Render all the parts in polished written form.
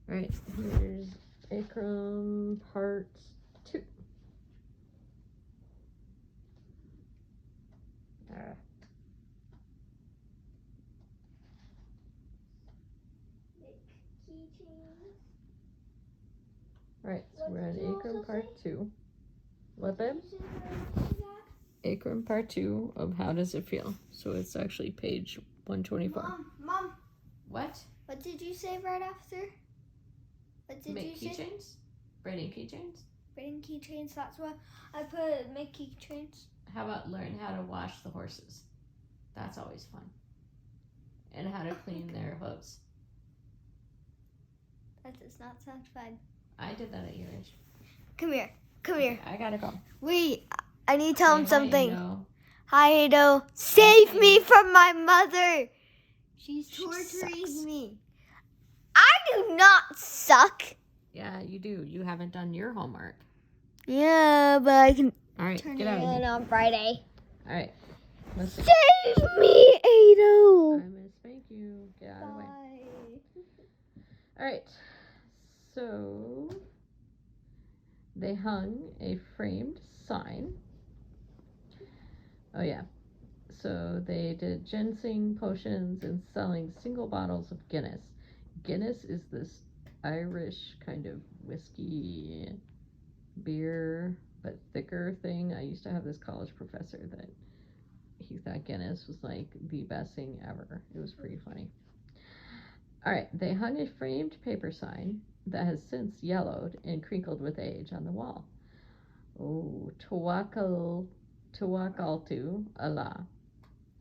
Alright, here's Akram part 2. Alright, so we're on Akram part 2. What, babe? Akram part 2 of How Does It Feel? So it's actually page 124. Mom. What? What did you say right after? What did Make you say? keychains? Braiding keychains? Braiding keychains, that's what I put. Make keychains. How about learn how to wash the horses? That's always fun. And how to clean their hooves. That does not sound fun. I did that at your age. Come here. Come here. I gotta go. Wait, I need to tell him something. Ado. Hi, Ado. Save me from my mother. She's She torturing sucks. me. I do not suck. Yeah, you do. You haven't done your homework. Yeah, but I can All right, turn get it out of in here. on Friday. All right. Let's see. Save me, Ado. I'm gonna spank you. Get out of the way. All right. So they hung a framed sign. Oh yeah. So they did ginseng potions and selling single bottles of Guinness. Guinness is this Irish kind of whiskey beer, but thicker thing. I used to have this college professor that he thought Guinness was like the best thing ever. It was pretty funny. All right, they hung a framed paper sign that has since yellowed and crinkled with age on the wall. Oh, Tawakaltu Allah.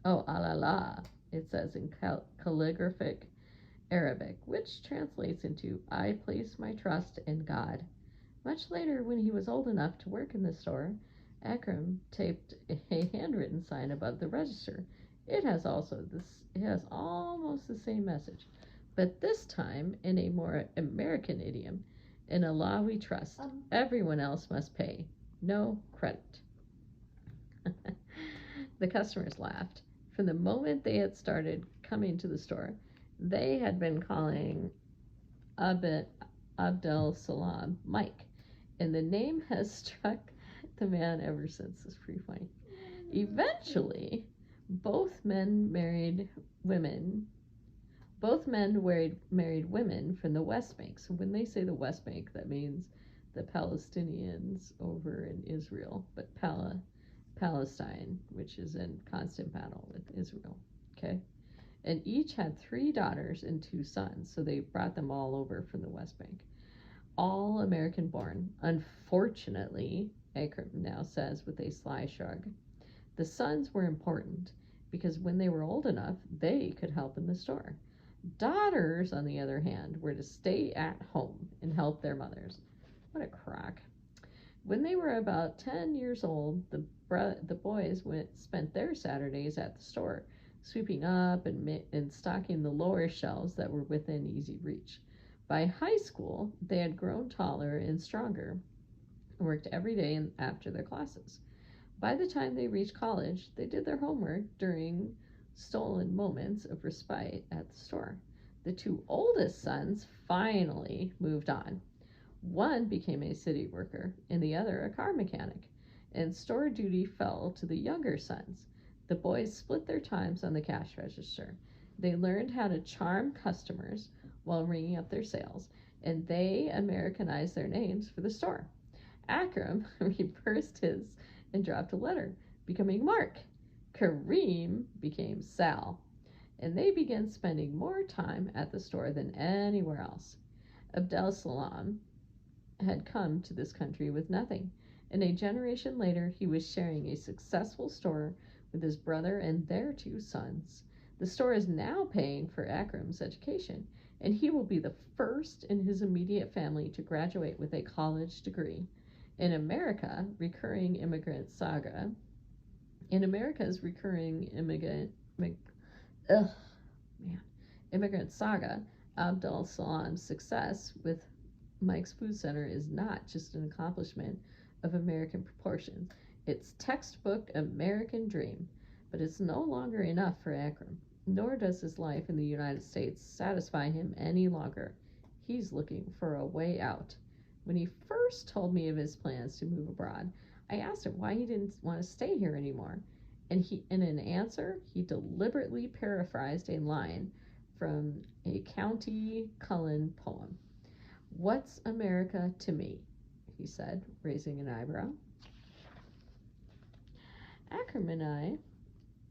Oh, Allah, it says in calligraphic Arabic, which translates into I place my trust in God. Much later, when he was old enough to work in the store, Akram taped a handwritten sign above the register. It has almost the same message, but this time in a more American idiom. In Allah we trust. Everyone else must pay. No credit. The customers laughed. From the moment they had started coming to the store, they had been calling Abdel Salam Mike, and the name has struck the man ever since. It's pretty funny. Eventually, both men married women from the West Bank. So when they say the West Bank, that means the Palestinians over in Israel, but Palestine, which is in constant battle with Israel. Okay? And each had 3 daughters and 2 sons, so they brought them all over from the West Bank. All American born. Unfortunately, Akram now says with a sly shrug, the sons were important because when they were old enough, they could help in the store. Daughters, on the other hand, were to stay at home and help their mothers. What a crock. When they were about 10 years old, the boys spent their Saturdays at the store, sweeping up and stocking the lower shelves that were within easy reach. By high school, they had grown taller and stronger and worked every day after their classes. By the time they reached college, they did their homework during stolen moments of respite at the store. The 2 oldest sons finally moved on. One became a city worker and the other a car mechanic, and store duty fell to the younger sons. The boys split their times on the cash register. They learned how to charm customers while ringing up their sales, and they Americanized their names for the store. Akram reversed his and dropped a letter, becoming Mark. Kareem became Sal, and they began spending more time at the store than anywhere else. Abdel Salam had come to this country with nothing, and a generation later he was sharing a successful store with his brother and their 2 sons. The store is now paying for Akram's education, and he will be the first in his immediate family to graduate with a college degree. In America's recurring immigrant saga, Abdul Salam's success with Mike's Food Center is not just an accomplishment of American proportions. It's textbook American dream, but it's no longer enough for Akram, nor does his life in the United States satisfy him any longer. He's looking for a way out. When he first told me of his plans to move abroad, I asked him why he didn't want to stay here anymore. And in an answer, he deliberately paraphrased a line from a County Cullen poem. "What's America to me?" he said, raising an eyebrow. Akram and I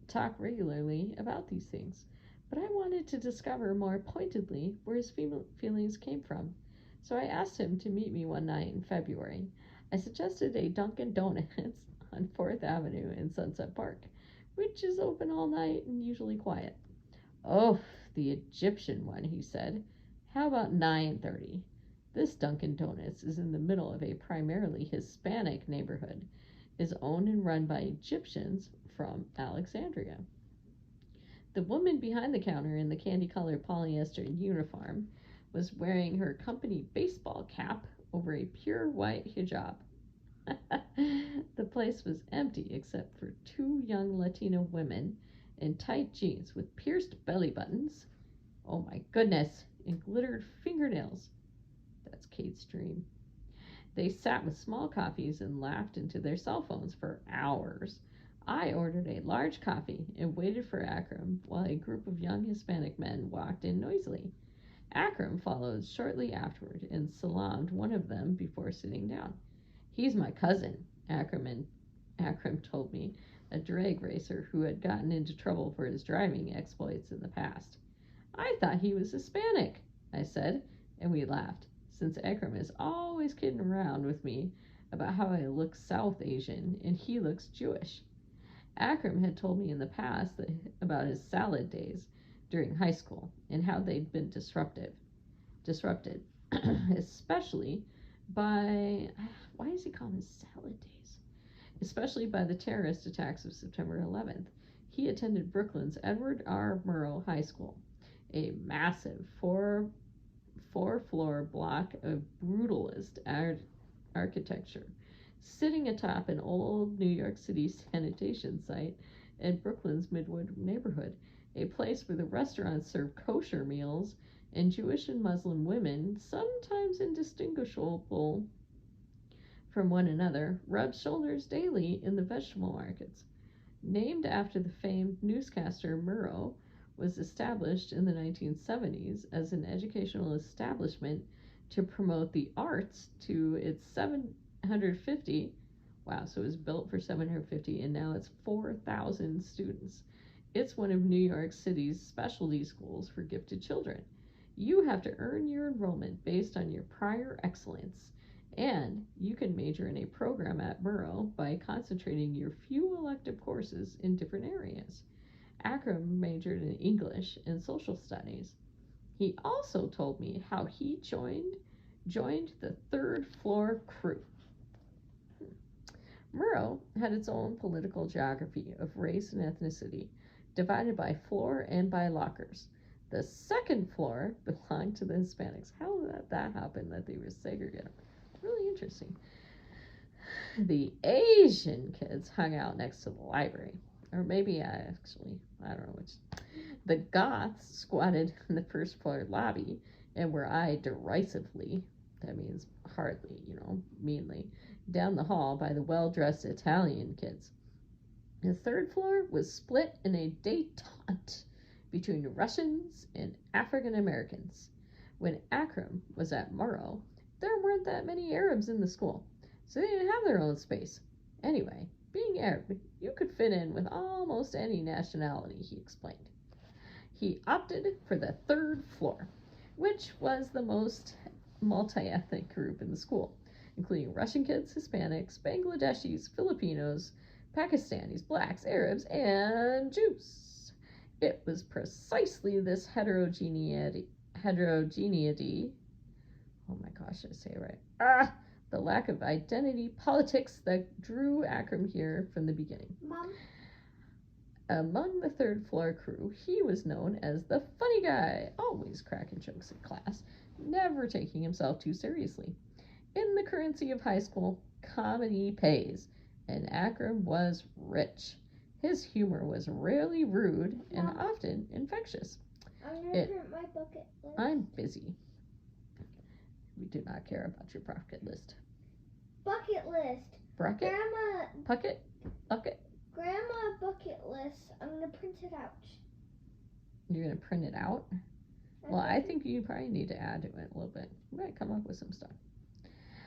talk regularly about these things, but I wanted to discover more pointedly where his feelings came from. So I asked him to meet me one night in February. I suggested a Dunkin' Donuts on 4th Avenue in Sunset Park, which is open all night and usually quiet. "Oh, the Egyptian one," he said. "How about 9:30? This Dunkin' Donuts is in the middle of a primarily Hispanic neighborhood, is owned and run by Egyptians from Alexandria." The woman behind the counter in the candy-colored polyester uniform was wearing her company baseball cap over a pure white hijab. The place was empty except for 2 young Latina women in tight jeans with pierced belly buttons, oh my goodness, and glittered fingernails. That's Kate's dream. They sat with small coffees and laughed into their cell phones for hours. I ordered a large coffee and waited for Akram while a group of young Hispanic men walked in noisily. Akram followed shortly afterward and salaamed one of them before sitting down. "He's my cousin," Akram told me, a drag racer who had gotten into trouble for his driving exploits in the past. "I thought he was Hispanic," I said, and we laughed, since Akram is always kidding around with me about how I look South Asian and he looks Jewish. Akram had told me in the past about his salad days during high school and how they'd been disrupted, especially by, why does he call them salad days? Especially by the terrorist attacks of September 11th. He attended Brooklyn's Edward R. Murrow High School, a massive four-floor block of brutalist architecture, sitting atop an old New York City sanitation site in Brooklyn's Midwood neighborhood, a place where the restaurants serve kosher meals and Jewish and Muslim women, sometimes indistinguishable from one another, rub shoulders daily in the vegetable markets. Named after the famed newscaster Murrow, was established in the 1970s as an educational establishment to promote the arts to its 750, wow, so it was built for 750 and now it's 4,000 students. It's one of New York City's specialty schools for gifted children. You have to earn your enrollment based on your prior excellence, and you can major in a program at Murrow by concentrating your few elective courses in different areas. Akram majored in English and social studies. He also told me how he joined the third floor crew. Murrow had its own political geography of race and ethnicity, divided by floor and by lockers. The second floor belonged to the Hispanics. How did that happen that they were segregated? Really interesting. The Asian kids hung out next to the library. Or maybe I don't know which. The Goths squatted in the first floor lobby and were eyed derisively, that means hardly, meanly, down the hall by the well-dressed Italian kids. The third floor was split in a détente between Russians and African Americans. When Akram was at Murrow, there weren't that many Arabs in the school, so they didn't have their own space. Anyway, being Arab, you could fit in with almost any nationality, he explained. He opted for the third floor, which was the most multi-ethnic group in the school, including Russian kids, Hispanics, Bangladeshis, Filipinos, Pakistanis, blacks, Arabs, and Jews. It was precisely this heterogeneity, oh my gosh, I say it right, the lack of identity politics that drew Akram here from the beginning. Mom? Among the third floor crew, he was known as the funny guy, always cracking jokes in class, never taking himself too seriously. In the currency of high school, comedy pays, and Akram was rich. His humor was rarely rude and often infectious. I'm going to print my bucket list. I'm busy. do not care about your bucket list. Bucket list. Bracket? Grandma. Bucket? Bucket? Grandma bucket list. I'm gonna print it out. You're going to print it out? Well, I think you probably need to add to it a little bit. You might come up with some stuff.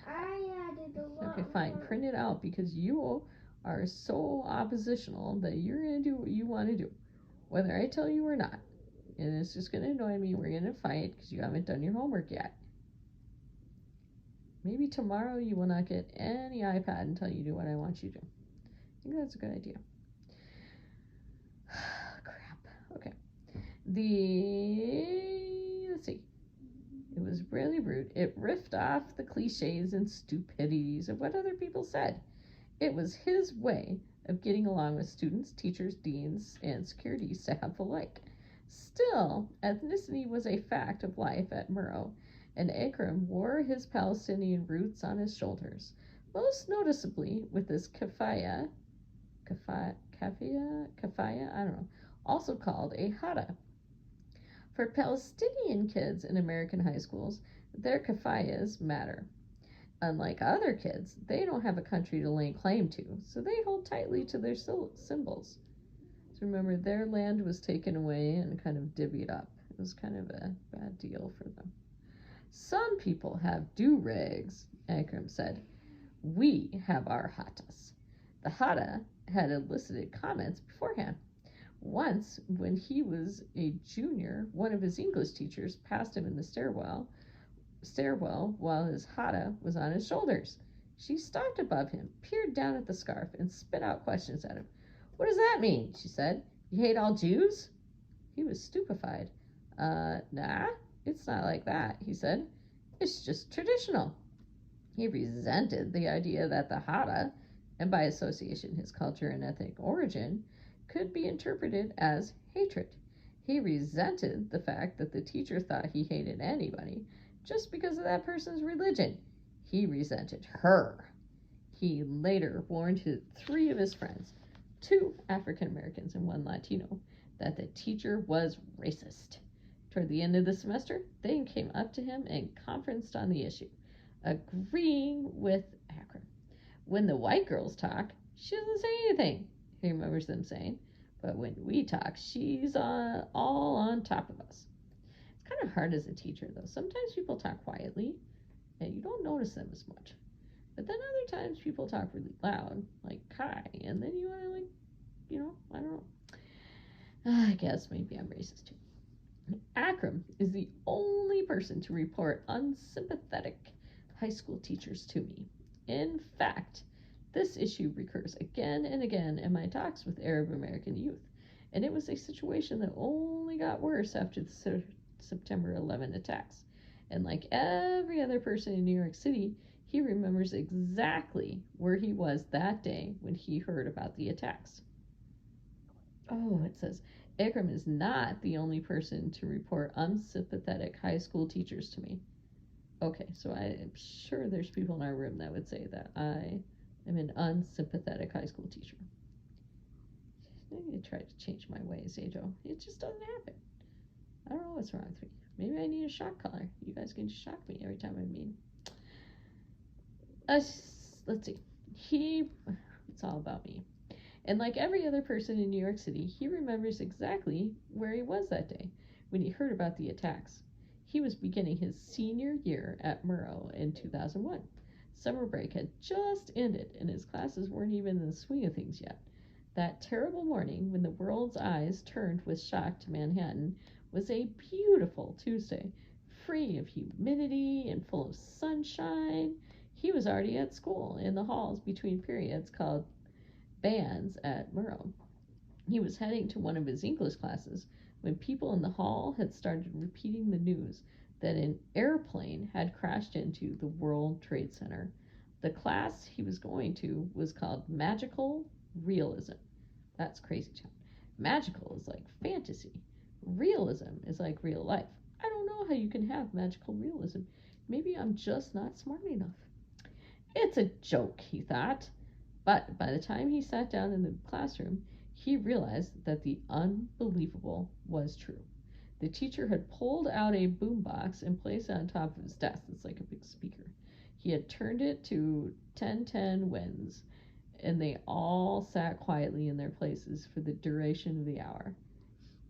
I added a lot. Okay, fine. Print it out because you are so oppositional that you're going to do what you want to do, whether I tell you or not. And it's just going to annoy me. We're going to fight because you haven't done your homework yet. Maybe tomorrow you will not get any iPad until you do what I want you to do. I think that's a good idea. Crap. Okay. Let's see. It was really rude. It riffed off the cliches and stupidities of what other people said. It was his way of getting along with students, teachers, deans, and security staff alike. Still, ethnicity was a fact of life at Murrow, and Akram wore his Palestinian roots on his shoulders, most noticeably with his kafaya, I don't know, also called a hada. For Palestinian kids in American high schools, their kafayas matter. Unlike other kids, they don't have a country to lay claim to, so they hold tightly to their symbols. So remember, their land was taken away and kind of divvied up. It was kind of a bad deal for them. Some people have do-rags, Akram said. We have our hatas. The hata had elicited comments beforehand. Once, when he was a junior, one of his English teachers passed him in the stairwell while his hata was on his shoulders. She stopped above him, peered down at the scarf, and spit out questions at him. What does that mean? She said. You hate all Jews? He was stupefied. Nah, it's not like that, he said. It's just traditional. He resented the idea that the hata, and by association his culture and ethnic origin, could be interpreted as hatred. He resented the fact that the teacher thought he hated anybody just because of that person's religion. He resented her. He later warned 3 of his friends, 2 African Americans and 1 Latino, that the teacher was racist. Toward the end of the semester, they came up to him and conferenced on the issue, agreeing with Akram. When the white girls talk, she doesn't say anything, he remembers them saying, but when we talk, she's all on top of us. It's kind of hard as a teacher, though. Sometimes people talk quietly, and you don't notice them as much. But then other times people talk really loud, like Kai, and then you want to, I don't know. I guess maybe I'm racist too. Akram is the only person to report unsympathetic high school teachers to me. In fact, this issue recurs again and again in my talks with Arab American youth, and it was a situation that only got worse after the September 11 attacks. And like every other person in New York City, he remembers exactly where he was that day when he heard about the attacks. Oh, it says, Akram is not the only person to report unsympathetic high school teachers to me. Okay, so I am sure there's people in our room that would say that I am an unsympathetic high school teacher. I need to try to change my ways, Ajo. It just doesn't happen. I don't know what's wrong with me. Maybe I need a shock collar. You guys can shock me every time I'm mean. Let's see. It's all about me. And like every other person in New York City, he remembers exactly where he was that day when he heard about the attacks. He was beginning his senior year at Murrow in 2001. Summer break had just ended, and his classes weren't even in the swing of things yet. That terrible morning, when the world's eyes turned with shock to Manhattan, was a beautiful Tuesday, free of humidity and full of sunshine. He was already at school in the halls between periods called bands at Murrow. He was heading to one of his English classes when people in the hall had started repeating the news that an airplane had crashed into the World Trade Center. The class he was going to was called Magical Realism. That's crazy town. Magical is like fantasy. Realism is like real life. I don't know how you can have magical realism. Maybe I'm just not smart enough. It's a joke, he thought. But by the time he sat down in the classroom, he realized that the unbelievable was true. The teacher had pulled out a boombox and placed it on top of his desk. It's like a big speaker. He had turned it to 10:10 winds, and they all sat quietly in their places for the duration of the hour.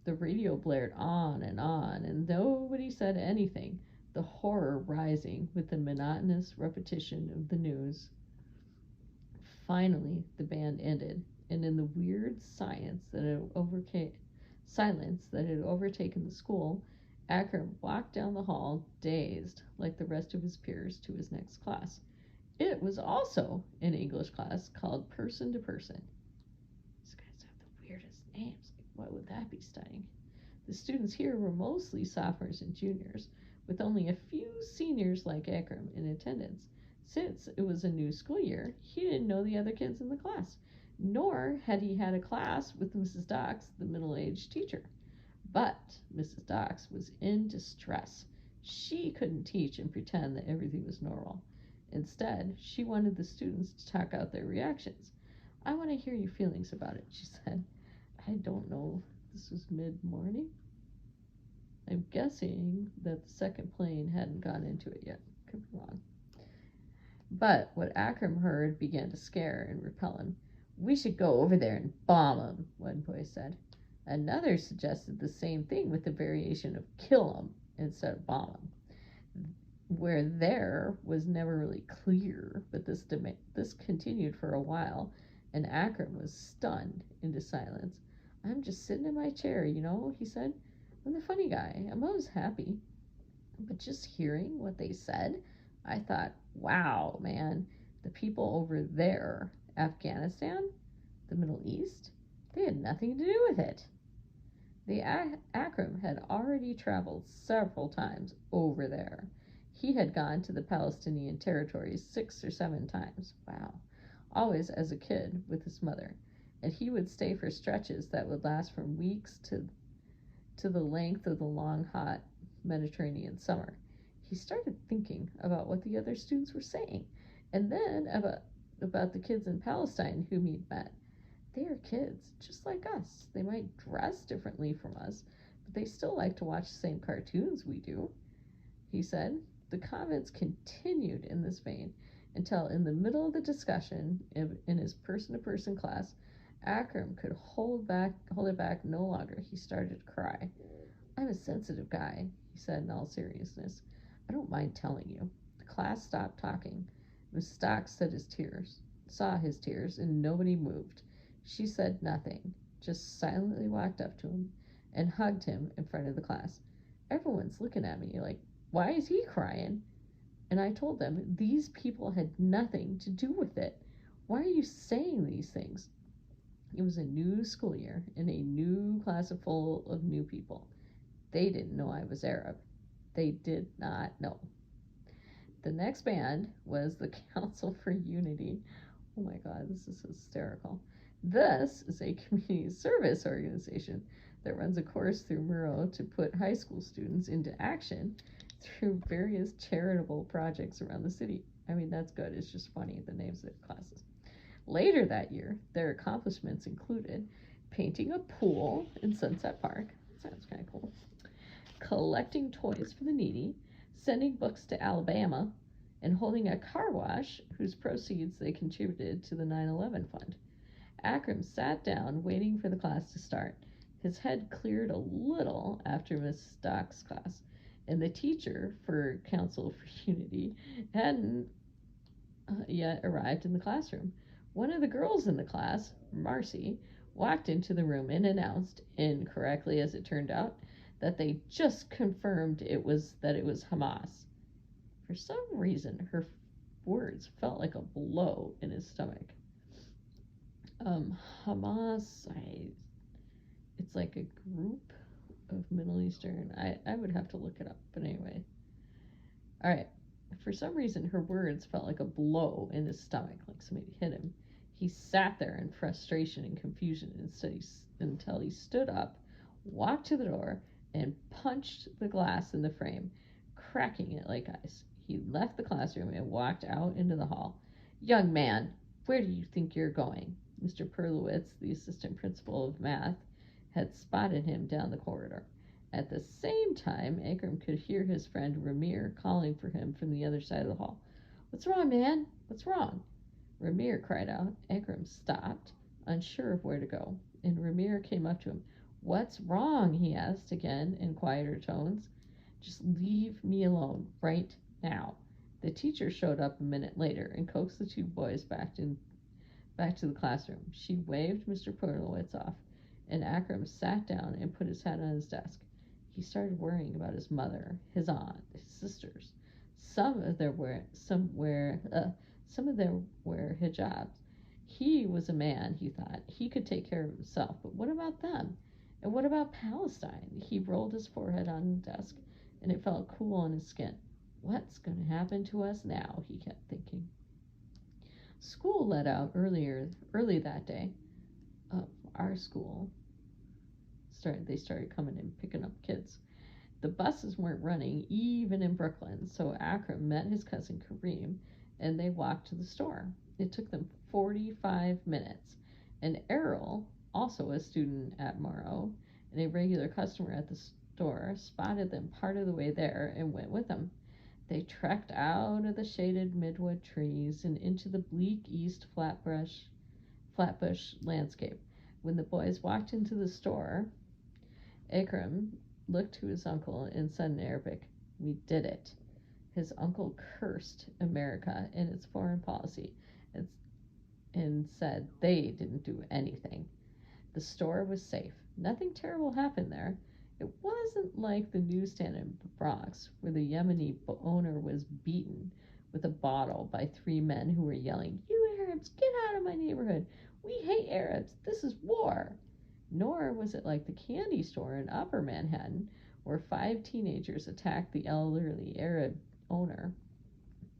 The radio blared on, and nobody said anything, the horror rising with the monotonous repetition of the news. Finally, the band ended, and in the weird silence that had overtaken the school, Akram walked down the hall, dazed, like the rest of his peers, to his next class. It was also an English class called Person to Person. These guys have the weirdest names. What would that be studying? The students here were mostly sophomores and juniors, with only a few seniors like Akram in attendance. Since it was a new school year, he didn't know the other kids in the class, nor had he had a class with Mrs. Docks, the middle-aged teacher. But Mrs. Docks was in distress. She couldn't teach and pretend that everything was normal. Instead, she wanted the students to talk out their reactions. "I want to hear your feelings about it," she said. "I don't know. This was mid-morning. I'm guessing that the second plane hadn't gone into it yet. Could be wrong." But what Akram heard began to scare and repel him. "We should go over there and bomb them," one boy said. Another suggested the same thing with the variation of "kill them" instead of "bomb them." Where there was never really clear, but this continued for a while, and Akram was stunned into silence. "I'm just sitting in my chair, he said. "I'm the funny guy. I'm always happy." But just hearing what they said, I thought, wow, man, the people over there, Afghanistan, the Middle East, they had nothing to do with it. The Akram had already traveled several times over there. He had gone to the Palestinian territories 6 or 7 times. Wow. Always as a kid with his mother. And he would stay for stretches that would last from weeks to the length of the long, hot Mediterranean summer. He started thinking about what the other students were saying, and then about the kids in Palestine whom he'd met. They are kids, just like us. They might dress differently from us, but they still like to watch the same cartoons we do, he said. The comments continued in this vein until, in the middle of the discussion in his person-to-person class, Akram could hold it back no longer. He started to cry. "I'm a sensitive guy," he said in all seriousness. "I don't mind telling you." The class stopped talking. Miss Stocks saw his tears, and nobody moved. She said nothing, just silently walked up to him and hugged him in front of the class. "Everyone's looking at me like, why is he crying?" And I told them these people had nothing to do with it. "Why are you saying these things?" It was a new school year and a new class full of new people. They didn't know I was Arab. They did not know. The next band was the Council for Unity. Oh my God, this is hysterical. This is a community service organization that runs a course through Murrow to put high school students into action through various charitable projects around the city. I mean, that's good. It's just funny, the names of the classes. Later that year, their accomplishments included painting a pool in Sunset Park. Sounds kind of cool. Collecting toys for the needy, sending books to Alabama, and holding a car wash whose proceeds they contributed to the 9/11 fund. Akram sat down, waiting for the class to start. His head cleared a little after Miss Stock's class, and the teacher for Council for Unity hadn't yet arrived in the classroom. One of the girls in the class, Marcy, walked into the room and announced, incorrectly as it turned out, that they just confirmed that it was Hamas. For some reason, her words felt like a blow in his stomach. Hamas, it's like a group of Middle Eastern. I would have to look it up, but anyway. All right. For some reason, her words felt like a blow in his stomach, like somebody hit him. He sat there in frustration and confusion until he stood up, walked to the door, and punched the glass in the frame, cracking it like ice. He left the classroom and walked out into the hall. "Young man, where do you think you're going?" Mr. Perlowitz, the assistant principal of math, had spotted him down the corridor. At the same time, Akram could hear his friend Ramir calling for him from the other side of the hall. "What's wrong, man? What's wrong?" Ramir cried out. Akram stopped, unsure of where to go, and Ramir came up to him. "What's wrong?" he asked again in quieter tones. "Just leave me alone right now." The teacher showed up a minute later and coaxed the two boys back to the classroom. She waved Mr. Polowitz off, and Akram sat down and put his head on his desk. He started worrying about his mother, his aunt, his sisters. Some of them wear hijabs. He was a man, he thought. He could take care of himself. But what about them? And what about Palestine? He rolled his forehead on the desk, and it felt cool on his skin. What's going to happen to us now? He kept thinking. School let out early that day. Our school started coming and picking up kids. The buses weren't running even in Brooklyn, so Akram met his cousin Kareem and they walked to the store. It took them 45 minutes. And Errol, also a student at Morrow and a regular customer at the store, spotted them part of the way there and went with them. They trekked out of the shaded midwood trees and into the bleak east flatbush landscape. When the boys walked into the store, Akram looked to his uncle and said in Arabic, "We did it." His uncle cursed America and its foreign policy and said they didn't do anything. The store was safe. Nothing terrible happened there. It wasn't like the newsstand in the Bronx, where the Yemeni owner was beaten with a bottle by three men who were yelling, "You Arabs, get out of my neighborhood! We hate Arabs! This is war!" Nor was it like the candy store in Upper Manhattan, where 5 teenagers attacked the elderly Arab owner,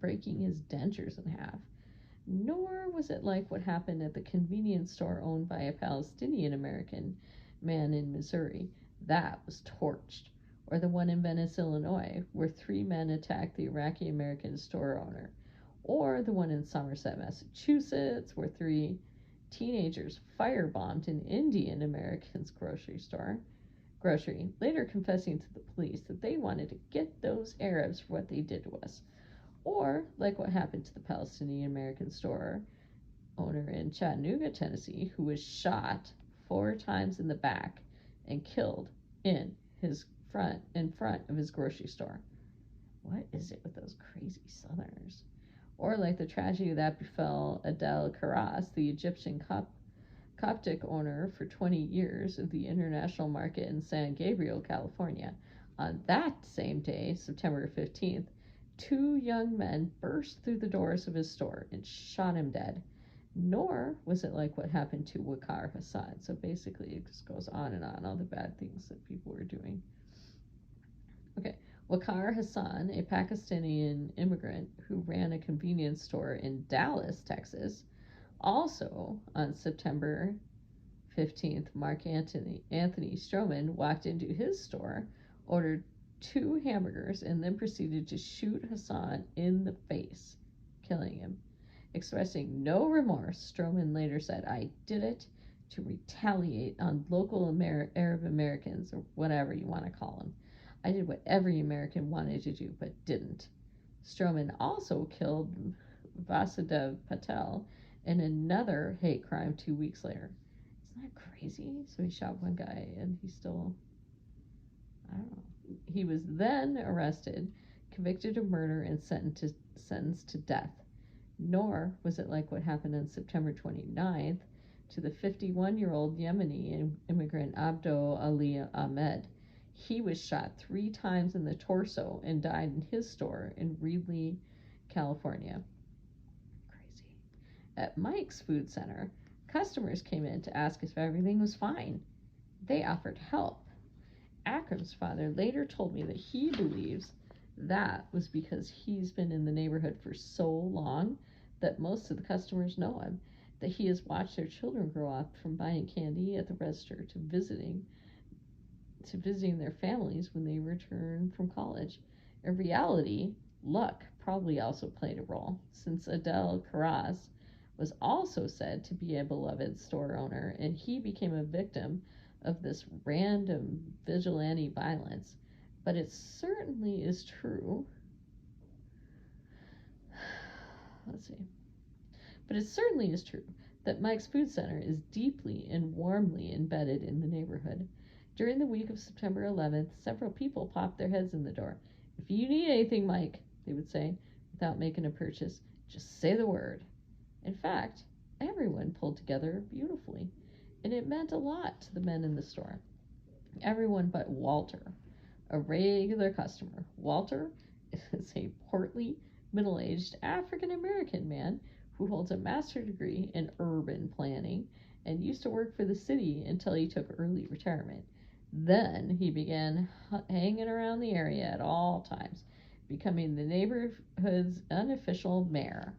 breaking his dentures in half. Nor was it like what happened at the convenience store owned by a Palestinian American man in Missouri. That was torched. Or the one in Venice, Illinois, where 3 men attacked the Iraqi American store owner. Or the one in Somerset, Massachusetts, where 3 teenagers firebombed an Indian American's grocery, later confessing to the police that they wanted to get those Arabs for what they did to us. Or like what happened to the Palestinian American store owner in Chattanooga, Tennessee, who was shot 4 times in the back and killed in front of his grocery store. What is it with those crazy Southerners? Or like the tragedy that befell Adel Karas, the Egyptian Coptic owner for 20 years of the International Market in San Gabriel, California. On that same day, September 15th, 2 young men burst through the doors of his store and shot him dead. Nor was it like what happened to Waqar Hassan. So basically, it just goes on and on, all the bad things that people were doing. Okay, Waqar Hassan, a Pakistani immigrant who ran a convenience store in Dallas, Texas, also on September 15th, Mark Anthony Stroman walked into his store, ordered 2 hamburgers, and then proceeded to shoot Hassan in the face, killing him. Expressing no remorse, Stroman later said, "I did it to retaliate on local Arab Americans," or whatever you want to call them. "I did what every American wanted to do, but didn't." Stroman also killed Vasudev Patel in another hate crime 2 weeks later. Isn't that crazy? So he shot one guy and he still, I don't know. He was then arrested, convicted of murder, and sentenced to death. Nor was it like what happened on September 29th to the 51-year-old Yemeni immigrant Abdo Ali Ahmed. He was shot 3 times in the torso and died in his store in Reedley, California. Crazy. At Mike's Food Center, customers came in to ask if everything was fine. They offered help. Akram's father later told me that he believes that was because he's been in the neighborhood for so long that most of the customers know him, that he has watched their children grow up from buying candy at the register to visiting their families when they return from college. In reality, luck probably also played a role, since Adel Karas was also said to be a beloved store owner, and he became a victim of this random vigilante violence, but it certainly is true. Let's see. But it certainly is true that Mike's Food Center is deeply and warmly embedded in the neighborhood. During the week of September 11th, several people popped their heads in the door. "If you need anything, Mike," they would say, without making a purchase, "just say the word." In fact, everyone pulled together beautifully, and it meant a lot to the men in the store. Everyone but Walter, a regular customer. Walter is a portly, middle-aged African-American man who holds a master's degree in urban planning and used to work for the city until he took early retirement. Then he began hanging around the area at all times, becoming the neighborhood's unofficial mayor,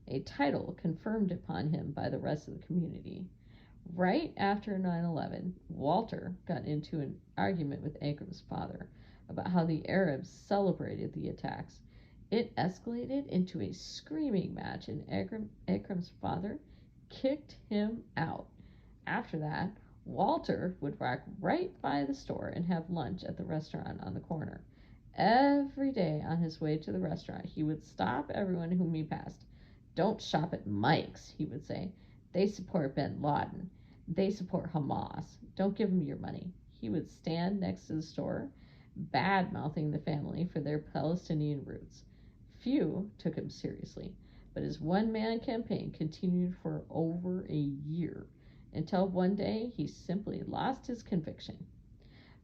a title conferred upon him by the rest of the community. Right after 9/11, Walter got into an argument with Akram's father about how the Arabs celebrated the attacks. It escalated into a screaming match, and Akram's father kicked him out. After that, Walter would walk right by the store and have lunch at the restaurant on the corner. Every day on his way to the restaurant, he would stop everyone whom he passed. "Don't shop at Mike's," he would say. "They support bin Laden. They support Hamas. Don't give them your money." He would stand next to the store, bad mouthing the family for their Palestinian roots. Few took him seriously, but his one man campaign continued for over a year until one day he simply lost his conviction.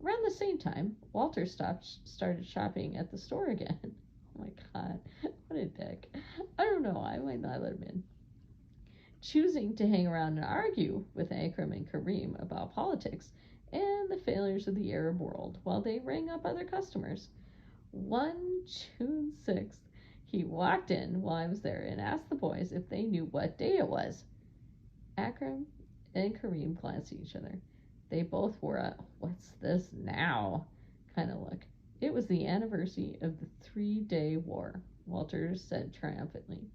Around the same time, Walter started shopping at the store again. Oh my god, what a dick. I don't know, I might not let him in. Choosing to hang around and argue with Akram and Kareem about politics and the failures of the Arab world while they rang up other customers. One June 6th, he walked in while I was there and asked the boys if they knew what day it was. Akram and Kareem glanced at each other. They both wore a "what's this now" kind of look. "It was the anniversary of the 3-Day War," Walter said triumphantly.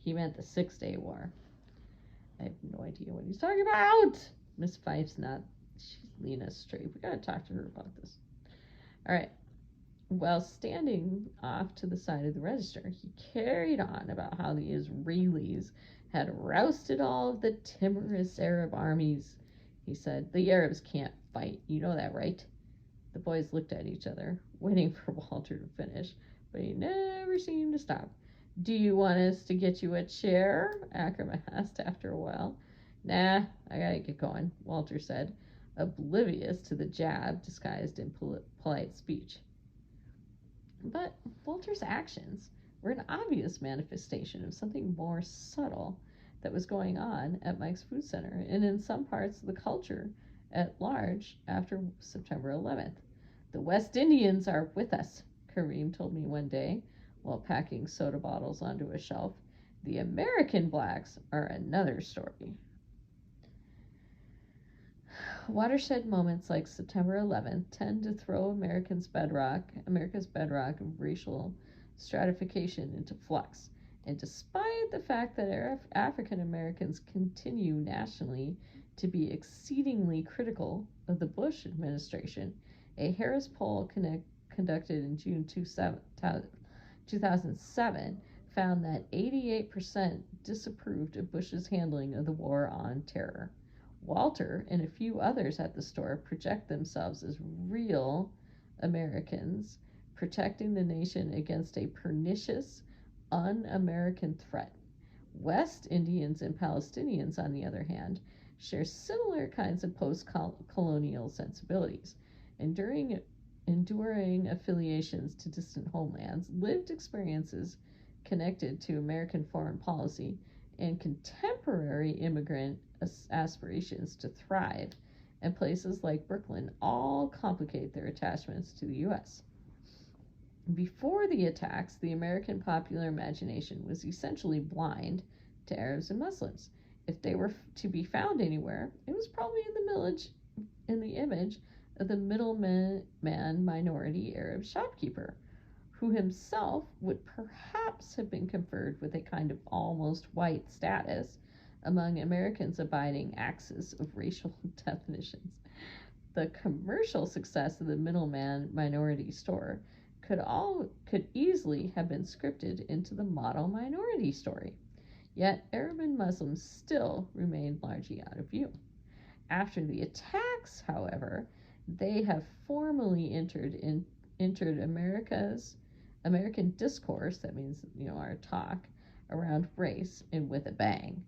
He meant the 6-Day War. I have no idea what he's talking about. Miss Fife's not. She's leading us straight. We gotta talk to her about this. All right. While standing off to the side of the register, he carried on about how the Israelis had rousted all of the timorous Arab armies. He said, "The Arabs can't fight. You know that, right?" The boys looked at each other, waiting for Walter to finish, but he never seemed to stop. "Do you want us to get you a chair?" Akram asked after a while. "Nah, I gotta get going," Walter said, oblivious to the jab disguised in polite speech. But Walter's actions were an obvious manifestation of something more subtle that was going on at Mike's Food Center and in some parts of the culture at large after September 11th. "The West Indians are with us," Kareem told me one day while packing soda bottles onto a shelf. "The American blacks are another story." Watershed moments like September 11th tend to throw America's bedrock of racial stratification into flux. And despite the fact that African Americans continue nationally to be exceedingly critical of the Bush administration, a Harris poll conducted in June 2007 found that 88% disapproved of Bush's handling of the war on terror. Walter and a few others at the store project themselves as real Americans protecting the nation against a pernicious, un-American threat. West Indians and Palestinians, on the other hand, share similar kinds of post-colonial sensibilities, enduring affiliations to distant homelands, lived experiences connected to American foreign policy, and contemporary immigrant aspirations to thrive, and places like Brooklyn all complicate their attachments to the U.S. Before the attacks, the American popular imagination was essentially blind to Arabs and Muslims. If they were to be found anywhere, it was probably in the image of the middleman minority Arab shopkeeper, who himself would perhaps have been conferred with a kind of almost white status among Americans abiding axis of racial definitions. the commercial success of the middleman minority store could easily have been scripted into the model minority story. Yet Arab and Muslims still remained largely out of view. After the attacks, however, they have formally entered American discourse, that means, our talk around race, and with a bang.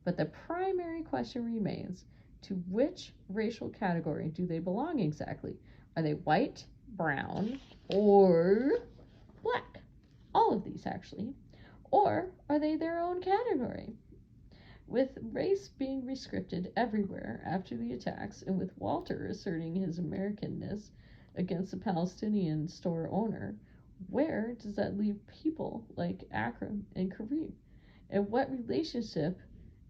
But the primary question remains, to which racial category do they belong exactly? Are they white, brown, or black? All of these, actually. Or are they their own category? With race being rescripted everywhere after the attacks, and with Walter asserting his Americanness against the Palestinian store owner, where does that leave people like Akram and Kareem? And what relationship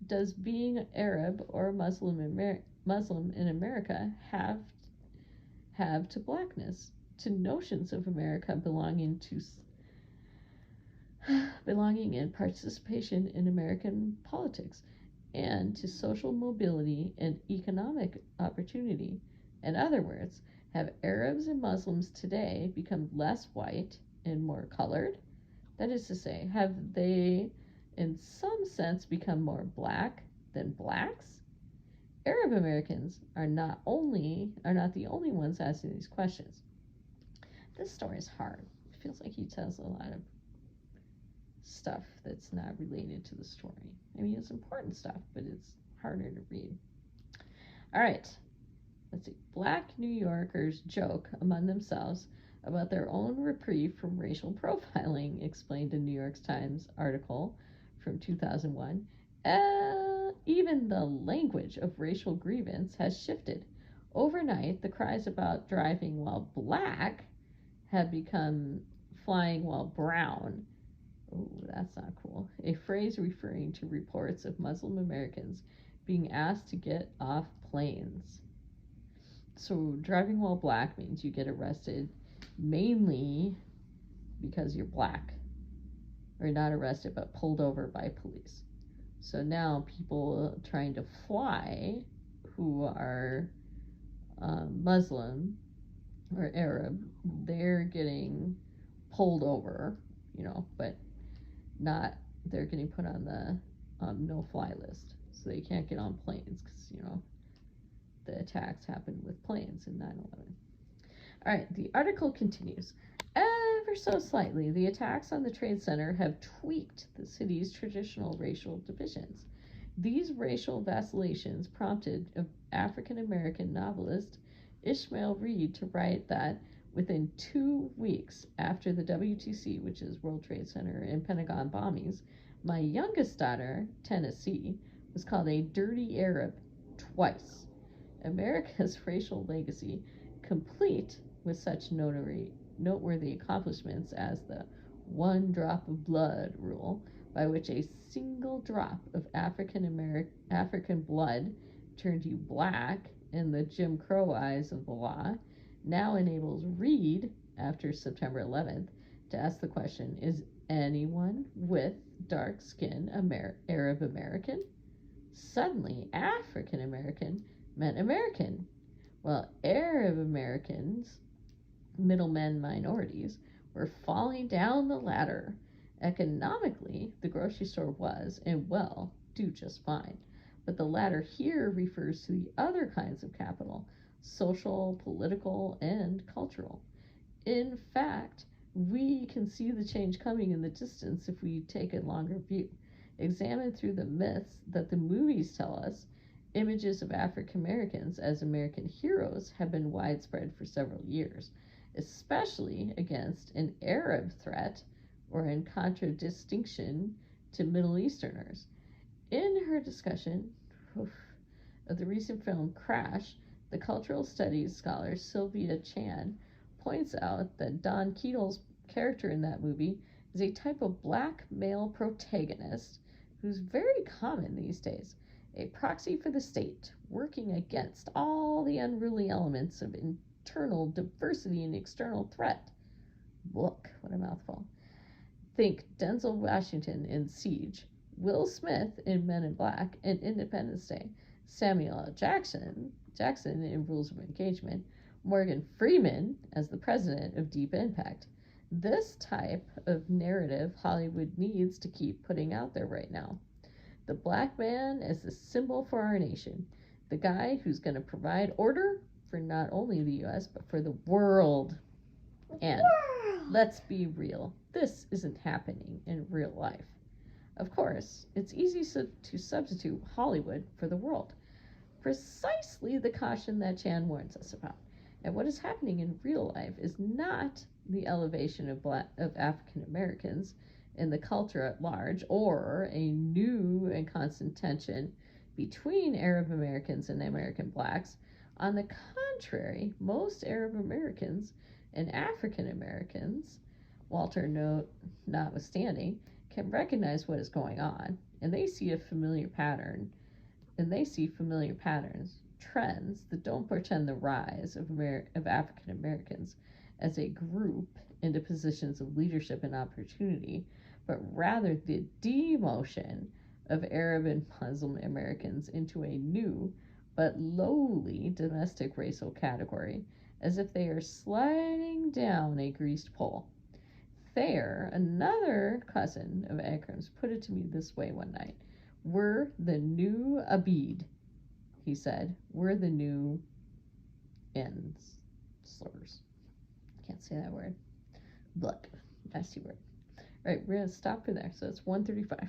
does being Arab or Muslim in America have to blackness, to notions of America belonging and participation in American politics, and to social mobility and economic opportunity? In other words, have Arabs and Muslims today become less white and more colored? That is to say, have they, in some sense, become more black than blacks? Arab Americans are not the only ones asking these questions. This story is hard. It feels like he tells a lot of stuff that's not related to the story. I mean, it's important stuff, but it's harder to read. All right, let's see. Black New Yorkers joke among themselves about their own reprieve from racial profiling, explained a New York Times article from 2001. Even the language of racial grievance has shifted. Overnight, the cries about driving while black have become flying while brown. Oh, that's not cool. A phrase referring to reports of Muslim Americans being asked to get off planes. So driving while black means you get arrested mainly because you're black, or not arrested but pulled over by police. So now people trying to fly who are Muslim or Arab, they're getting pulled over, but not, they're getting put on the no-fly list. So they can't get on planes because, the attacks happened with planes in 9/11. All right, the article continues. Ever so slightly, the attacks on the Trade Center have tweaked the city's traditional racial divisions. These racial vacillations prompted African-American novelist Ishmael Reed to write that within 2 weeks after the WTC, which is World Trade Center, and Pentagon bombings, my youngest daughter, Tennessee, was called a dirty Arab twice. America's racial legacy, complete with such noteworthy accomplishments as the one drop of blood rule, by which a single drop of African blood turned you black in the Jim Crow eyes of the law, now enables Reed, after September 11th, to ask the question, is anyone with dark skin Arab American? Suddenly, African American meant American, while Arab Americans, middlemen minorities, were falling down the ladder. Economically, the grocery store was, and will, do just fine. But the ladder here refers to the other kinds of capital, social, political, and cultural. In fact, we can see the change coming in the distance if we take a longer view. Examine through the myths that the movies tell us, images of African Americans as American heroes have been widespread for several years, especially against an Arab threat or in contradistinction to Middle Easterners. In her discussion of the recent film Crash, the cultural studies scholar Sylvia Chan points out that Don Cheadle's character in that movie is a type of black male protagonist who's very common these days, a proxy for the state, working against all the unruly elements of internal diversity and external threat. Look, what a mouthful. Think Denzel Washington in Siege, Will Smith in Men in Black and Independence Day, Samuel L. Jackson Jackson in Rules of Engagement, Morgan Freeman as the president of Deep Impact. This type of narrative Hollywood needs to keep putting out there right now. The black man as the symbol for our nation, the guy who's going to provide order for not only the US but for the world. And let's be real, this isn't happening in real life. Of course, it's easy to substitute Hollywood for the world. Precisely the caution that Chan warns us about. And what is happening in real life is not the elevation of African Americans in the culture at large, or a new and constant tension between Arab Americans and American blacks. On the contrary, most Arab Americans and African Americans, Walter note notwithstanding, can recognize what is going on, and they see familiar patterns, trends that don't portend the rise of African Americans as a group into positions of leadership and opportunity, but rather the demotion of Arab and Muslim Americans into a new but lowly domestic racial category, as if they are sliding down a greased pole. Thayer, another cousin of Akram's, put it to me this way one night. We're the new Abid, he said. We're the new ends. Slurs. Can't say that word. Look, nasty word. All right, we're going to stop for there. So it's 1:35.